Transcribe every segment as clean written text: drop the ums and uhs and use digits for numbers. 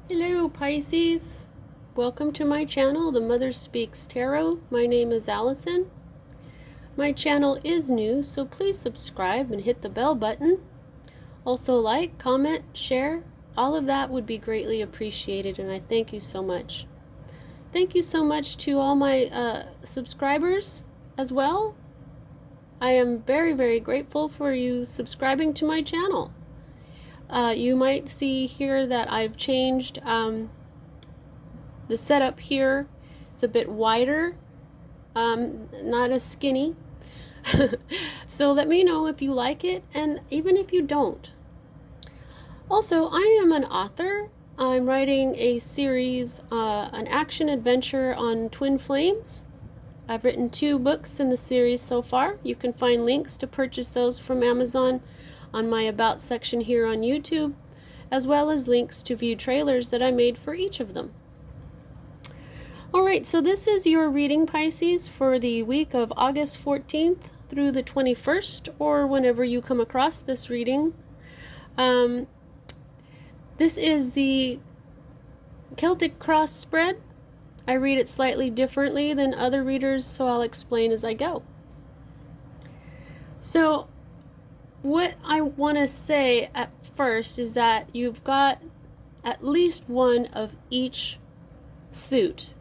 Hello Pisces, welcome to my channel, The Mother Speaks Tarot. My name is Allison. My channel is new, so please subscribe and hit the bell button. Also like, comment, share, all of that would be greatly appreciated, and I thank you so much. Thank you so much to all my subscribers as well. I am very, very grateful for you subscribing to my channel. You might see here that I've changed the setup here. It's a bit wider, not as skinny. So let me know if you like it, and even if you don't. Also, I am an author. I'm writing a series, an action adventure on twin flames. I've written 2 books in the series so far. You can find links to purchase those from Amazon on my About section here on YouTube, as well as links to view trailers that I made for each of them. Alright, so this is your reading, Pisces, for the week of August 14th through the 21st, or whenever you come across this reading. This is the Celtic Cross spread. I read it slightly differently than other readers, so I'll explain as I go. So, what I want to say at first is that you've got at least one of each suit.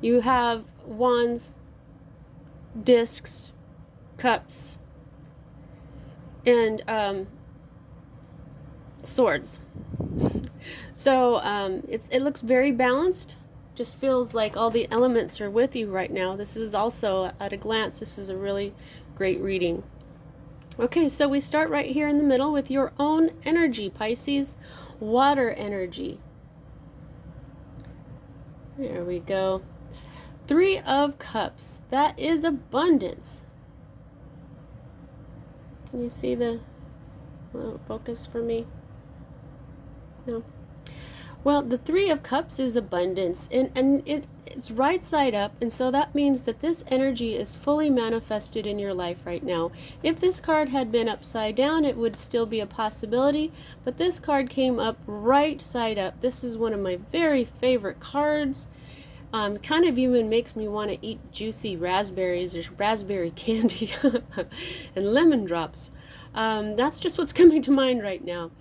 You have wands, discs, cups, and swords. So it looks very balanced. Just feels like all the elements are with you right now. This is also, at a glance, this is a really great reading. Okay, so we start right here in the middle with your own energy, Pisces, water energy. There we go. 3 of Cups. That is abundance. Can you see the focus for me? No. Well, the 3 of Cups is abundance, and it's right side up, and so that means that this energy is fully manifested in your life right now. If this card had been upside down, it would still be a possibility, but this card came up right side up. This is one of my very favorite cards. Kind of even makes me want to eat juicy raspberries. There's raspberry candy and lemon drops. That's just what's coming to mind right now.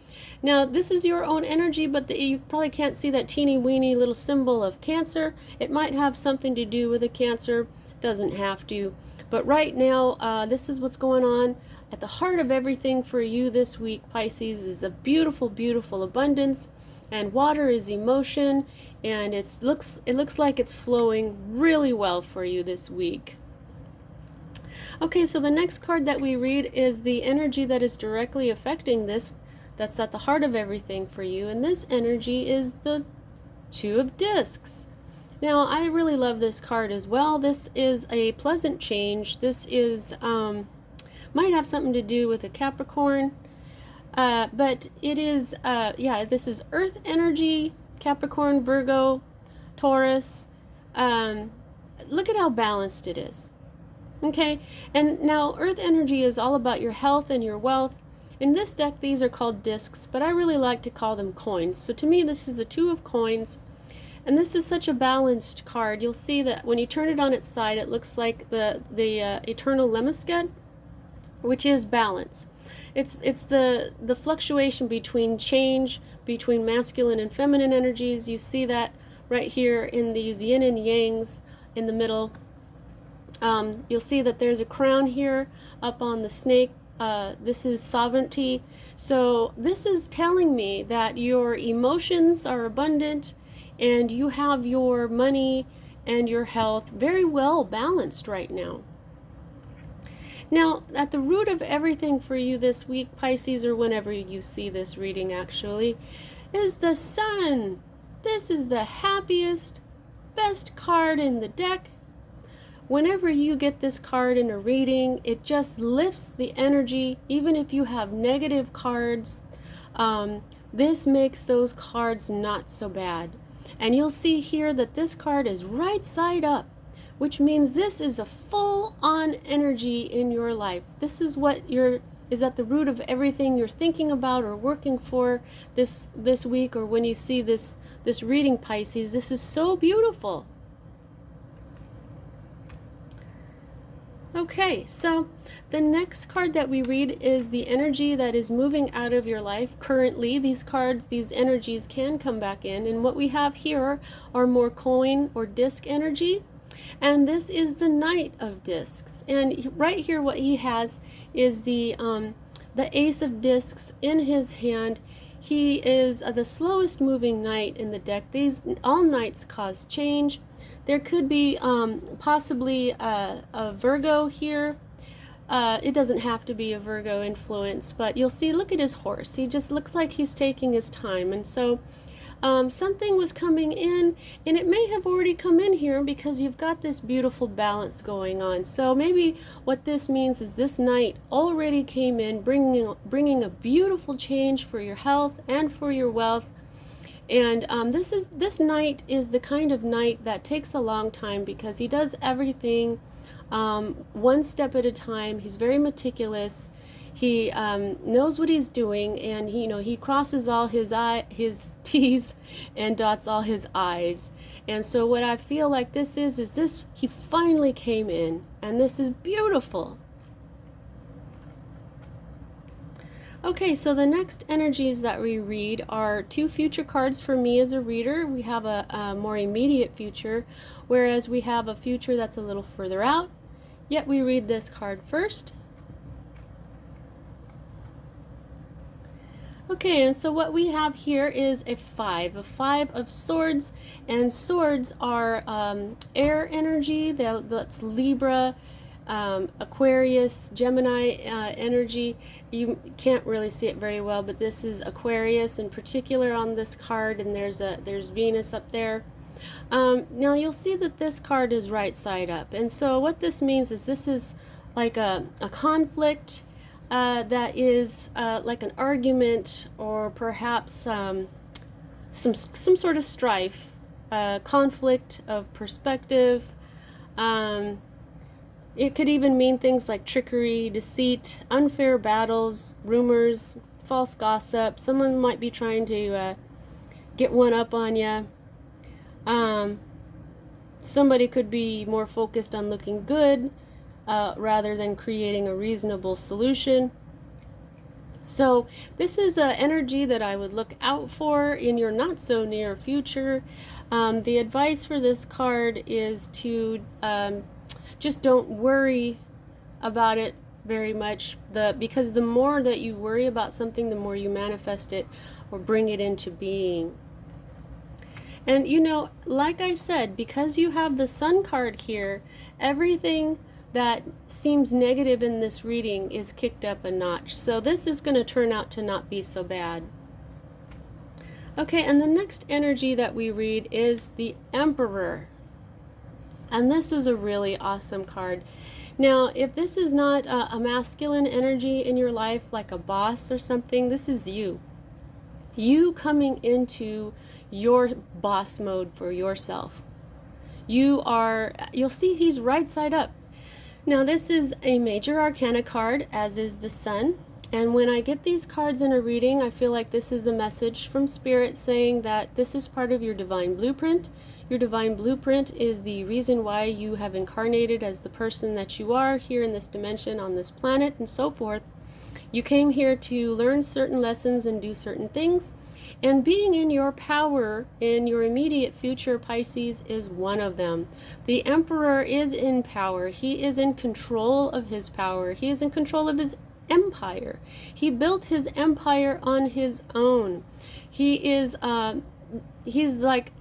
Now, this is your own energy, but you probably can't see that teeny weeny little symbol of Cancer. It might have something to do with a Cancer. Doesn't have to. But right now, this is what's going on. At the heart of everything for you this week, Pisces, is a beautiful, beautiful abundance. And water is emotion, and it looks like it's flowing really well for you this week. Okay, so the next card that we read is the energy that is directly affecting this, that's at the heart of everything for you, and this energy is the 2 of Discs. Now, I really love this card as well. This is a pleasant change. This is might have something to do with a Capricorn. But it is, this is Earth energy, Capricorn, Virgo, Taurus. Look at how balanced it is. Okay, and now Earth energy is all about your health and your wealth. In this deck, these are called discs, but I really like to call them coins. So to me, this is the 2 of coins, and this is such a balanced card. You'll see that when you turn it on its side, it looks like the Eternal Lemniscate, which is balance. It's the fluctuation between change, between masculine and feminine energies. You see that right here in these yin and yangs in the middle. You'll see that there's a crown here up on the snake. This is sovereignty. So this is telling me that your emotions are abundant and you have your money and your health very well balanced right now. Now, at the root of everything for you this week, Pisces, or whenever you see this reading actually, is the Sun. This is the happiest, best card in the deck. Whenever you get this card in a reading, it just lifts the energy. Even if you have negative cards, this makes those cards not so bad. And you'll see here that this card is right side up, which means this is a full-on energy in your life. This is what your is at the root of everything you're thinking about or working for this week, or when you see this reading, Pisces. This is so beautiful. Okay, so the next card that we read is the energy that is moving out of your life currently. These cards, these energies can come back in, and what we have here are more coin or disc energy, and this is the Knight of Discs. And right here what he has is the Ace of Discs in his hand. He is the slowest moving knight in the deck. All knights cause change. There could be possibly a Virgo here. It doesn't have to be a Virgo influence, but you'll see, look at his horse. He just looks like he's taking his time. And so something was coming in, and it may have already come in here because you've got this beautiful balance going on. So maybe what this means is this knight already came in, bringing a beautiful change for your health and for your wealth. And this knight is the kind of knight that takes a long time because he does everything one step at a time. He's very meticulous. He knows what he's doing, and he crosses all his T's and dots all his I's. And so what I feel like this is this, he finally came in, and this is beautiful. Okay, so the next energies that we read are two future cards for me as a reader. We have a more immediate future, whereas we have a future that's a little further out. Yet we read this card first. Okay, and so what we have here is a five of swords, and swords are air energy. That's Libra, Aquarius, Gemini energy. You can't really see it very well, but this is Aquarius in particular on this card, and there's Venus up there. Now you'll see that this card is right side up, and so what this means is this is like a conflict that is like an argument, or perhaps some sort of strife, conflict of perspective. It could even mean things like trickery, deceit, unfair battles, rumors, false gossip. Someone might be trying to get one up on you. Somebody could be more focused on looking good rather than creating a reasonable solution. So this is an energy that I would look out for in your not so near future. The advice for this card is to just don't worry about it very much, because the more that you worry about something, the more you manifest it or bring it into being. And like I said, because you have the Sun card here, everything that seems negative in this reading is kicked up a notch. So this is going to turn out to not be so bad. Okay, and the next energy that we read is the Emperor. And this is a really awesome card. Now, if this is not a masculine energy in your life, like a boss or something, this is you. You coming into your boss mode for yourself. You'll see he's right side up. Now, this is a major arcana card, as is the Sun. And when I get these cards in a reading, I feel like this is a message from Spirit saying that this is part of your divine blueprint. Your divine blueprint is the reason why you have incarnated as the person that you are here in this dimension, on this planet, and so forth. You came here to learn certain lessons and do certain things. And being in your power in your immediate future, Pisces, is one of them. The Emperor is in power. He is in control of his power. He is in control of his empire. He built his empire on his own. He's like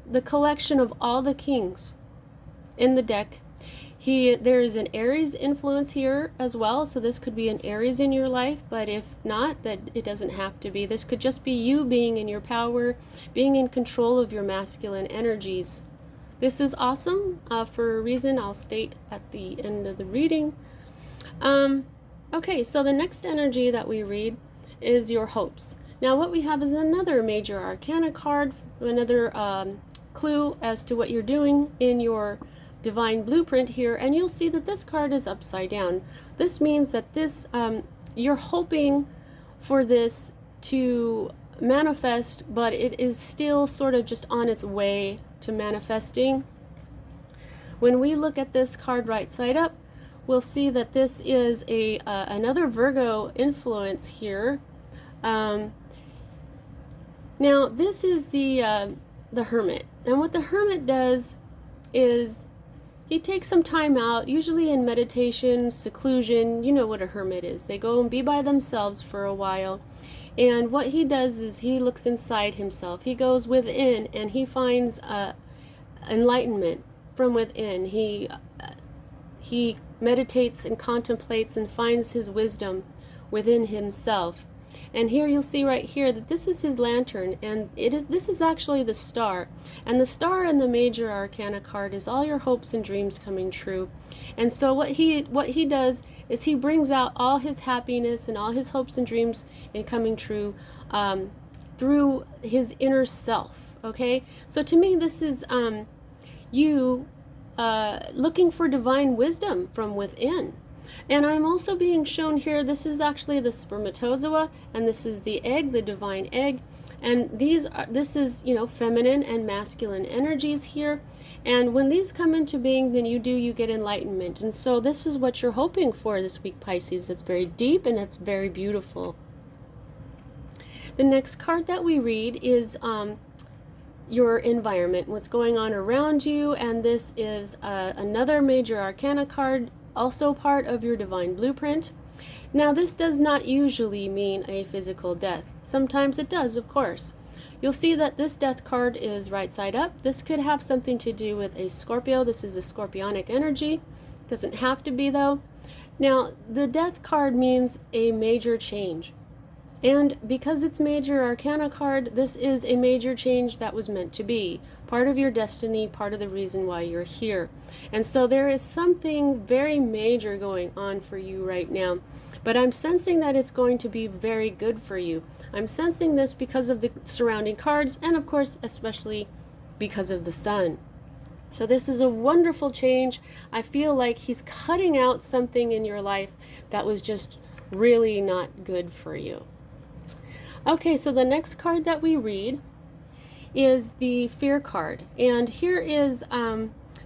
the collection of all the kings in the deck. There is an Aries influence here as well, so this could be an Aries in your life, but if not, that it doesn't have to be. This could just be you being in your power, being in control of your masculine energies. This is awesome for a reason I'll state at the end of the reading. Okay, so the next energy that we read is your hopes. Now what we have is another major arcana card, another clue as to what you're doing in your divine blueprint here, and you'll see that this card is upside down. This means that this you're hoping for this to manifest, but it is still sort of just on its way to manifesting. When we look at this card right side up, we'll see that this is another Virgo influence here. Now this is the Hermit, and what the Hermit does is he takes some time out, usually in meditation, seclusion. You know what a hermit is. They go and be by themselves for a while. And what he does is he looks inside himself. He goes within and he finds enlightenment from within. He meditates and contemplates and finds his wisdom within himself. And here you'll see right here that this is his lantern, and this is actually the star. And the star in the major arcana card is all your hopes and dreams coming true. And so what he does is he brings out all his happiness and all his hopes and dreams in coming true through his inner self. Okay? So to me, this is you looking for divine wisdom from within. And I'm also being shown here, this is actually the spermatozoa, and this is the egg, the divine egg. And this is, feminine and masculine energies here. And when these come into being, then you get enlightenment. And so this is what you're hoping for this week, Pisces. It's very deep and it's very beautiful. The next card that we read is your environment, what's going on around you. And this is another major arcana card, also part of your divine blueprint. Now, this does not usually mean a physical death. Sometimes it does, of course. You'll see that this death card is right side up. This could have something to do with a Scorpio. This is a scorpionic energy. Doesn't have to be, though. Now, the death card means a major change. And because it's major arcana card, this is a major change that was meant to be. Part of your destiny, part of the reason why you're here. And so there is something very major going on for you right now. But I'm sensing that it's going to be very good for you. I'm sensing this because of the surrounding cards, and of course, especially because of the sun. So this is a wonderful change. I feel like he's cutting out something in your life that was just really not good for you. Okay, so the next card that we read is the Fear card. And here is,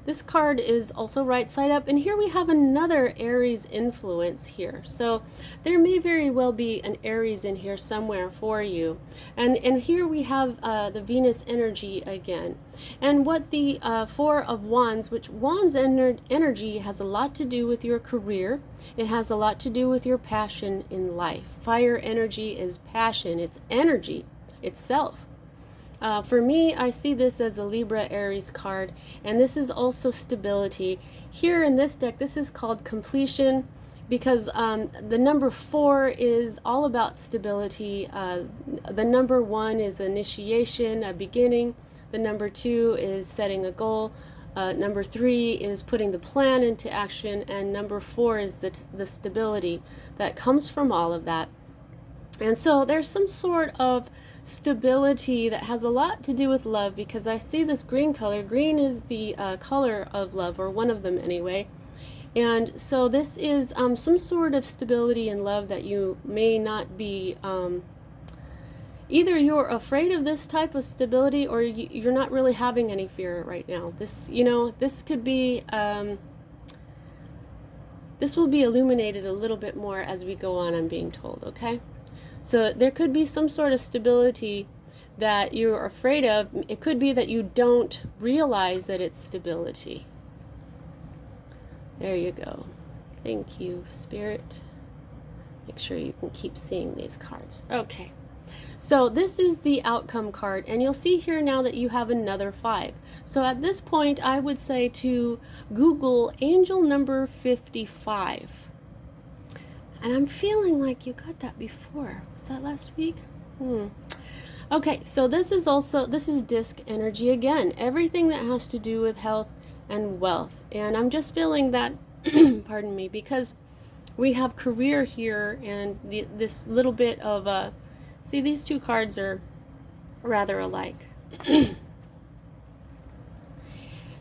this card is also right side up. And here we have another Aries influence here. So there may very well be an Aries in here somewhere for you. And here we have the Venus energy again. And what the Four of Wands, which Wands energy has a lot to do with your career. It has a lot to do with your passion in life. Fire energy is passion. It's energy itself. For me, I see this as a Libra Aries card, and this is also stability. Here in this deck, this is called completion, because the number 4 is all about stability. The number 1 is initiation, a beginning. The number 2 is setting a goal. Number 3 is putting the plan into action, and number 4 is the stability that comes from all of that. And so there's some sort of stability that has a lot to do with love, because I see this green color. Green is the color of love, or one of them anyway. And so this is some sort of stability in love that you may not be, either you're afraid of this type of stability, or you're not really having any fear right now. This, this could be, this will be illuminated a little bit more as we go on, I'm being told, okay? So there could be some sort of stability that you're afraid of. It could be that you don't realize that it's stability. There you go. Thank you, Spirit. Make sure you can keep seeing these cards. Okay. So this is the outcome card, and you'll see here now that you have another 5. So at this point, I would say to Google angel number 55. And I'm feeling like you got that before. Was that last week? Okay, so this is disc energy again. Everything that has to do with health and wealth. And I'm just feeling that, pardon me, because we have career here, and this little bit of, see, these two cards are rather alike.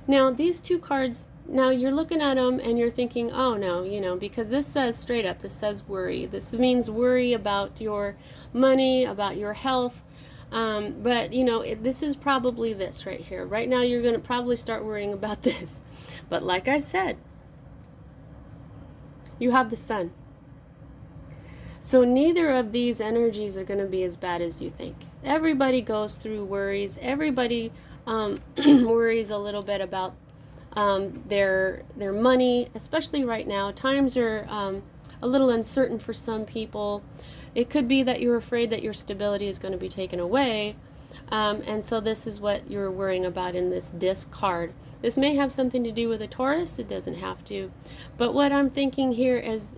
Now, these two cards now you're looking at them and you're thinking, oh no, because this says straight up, this says worry. This means worry about your money, about your health. But this is probably this right here. Right now you're going to probably start worrying about this. But like I said, you have the sun. So neither of these energies are going to be as bad as you think. Everybody goes through worries. Everybody worries a little bit about their money, especially right now. Times are a little uncertain for some people. It could be that you're afraid that your stability is going to be taken away, and so this is what you're worrying about in this disc card. This may have something to do with a Taurus. It doesn't have to, but what I'm thinking here is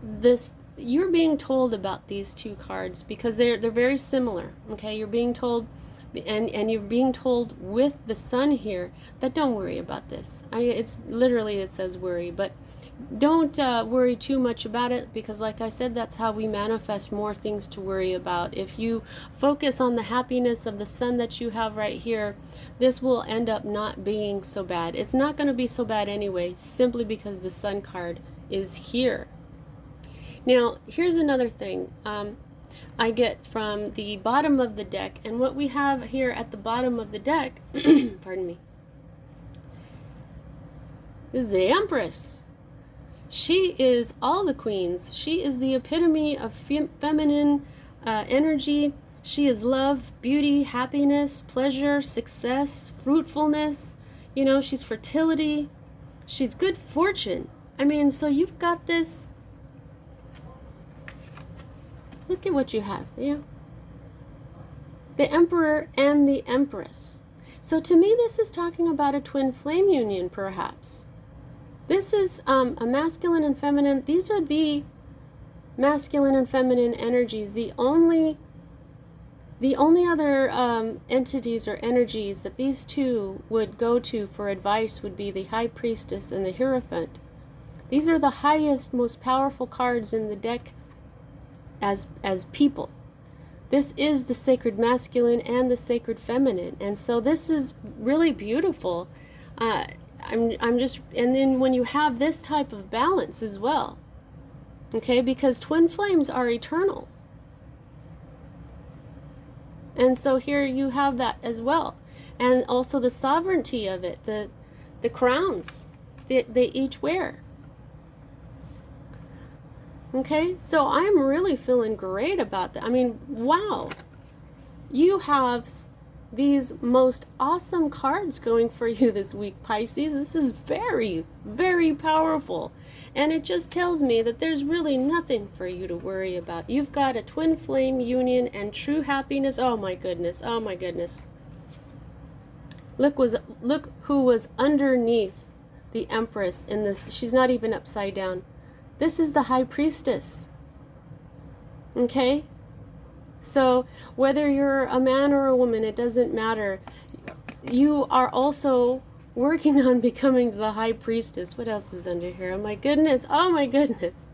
this. You're being told about these two cards because they're very similar. Okay, you're being told. And you're being told with the sun here that don't worry about this. It's literally, it says worry, but don't worry too much about it, because like I said, that's how we manifest more things to worry about. If you focus on the happiness of the sun that you have right here, this will end up not being so bad. It's not going to be so bad anyway, simply because the sun card is here. Now, here's another thing. I get from the bottom of the deck, and what we have here at the bottom of the deck, pardon me, is the Empress. She is all the queens. She is the epitome of feminine energy. She is love, beauty, happiness, pleasure, success, fruitfulness. She's fertility. She's good fortune. I mean, so you've got this. Look at what you have, yeah. The Emperor and the Empress. So to me, this is talking about a twin flame union, perhaps. This is a masculine and feminine. These are the masculine and feminine energies. The only other entities or energies that these two would go to for advice would be the High Priestess and the Hierophant. These are the highest, most powerful cards in the deck as people. This is the sacred masculine and the sacred feminine, and so this is really beautiful. I'm just, and then when you have this type of balance as well, okay, because twin flames are eternal, and so here you have that as well, and also the sovereignty of it, the crowns they each wear. Okay, so I'm really feeling great about that. I mean, wow. You have these most awesome cards going for you this week, Pisces. This is very, very powerful. And it just tells me that there's really nothing for you to worry about. You've got a twin flame union and true happiness. Oh my goodness. Oh my goodness. Look who was underneath the Empress in this. She's not even upside down. This is the High Priestess. Okay? So whether you're a man or a woman, it doesn't matter. You are also working on becoming the High Priestess. What else is under here? Oh my goodness. Oh my goodness.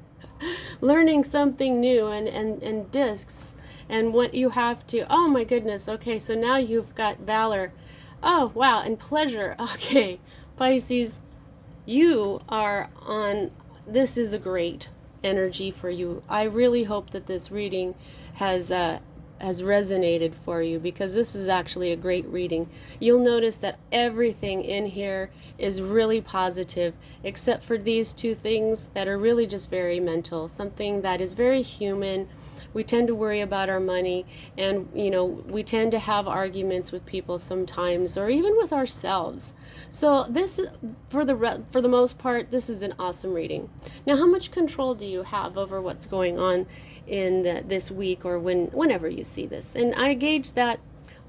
Learning something new and discs and what you have to. Oh my goodness. Okay, so now you've got valor. Oh, wow. And pleasure. Okay. Pisces, you are on. This is a great energy for you. I really hope that this reading has resonated for you, because this is actually a great reading. You'll notice that everything in here is really positive, except for these two things that are really just very mental, something that is very human. We tend to worry about our money, and we tend to have arguments with people sometimes, or even with ourselves. So this, for the most part, this is an awesome reading. Now, how much control do you have over what's going on in this week, or whenever you see this? And I gauge that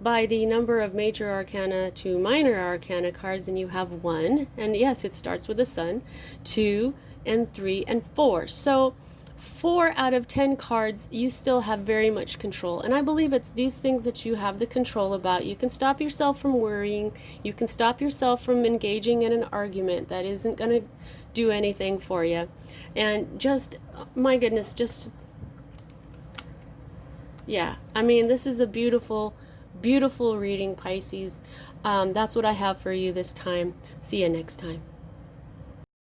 by the number of major arcana to minor arcana cards, and you have 1, and yes, it starts with the sun, 2 and 3 and 4. So 4 out of 10 cards, you still have very much control. And I believe it's these things that you have the control about. You can stop yourself from worrying. You can stop yourself from engaging in an argument that isn't going to do anything for you. And just, my goodness, just, yeah. I mean, this is a beautiful, Beautiful reading, Pisces. That's what I have for you this time. See you next time.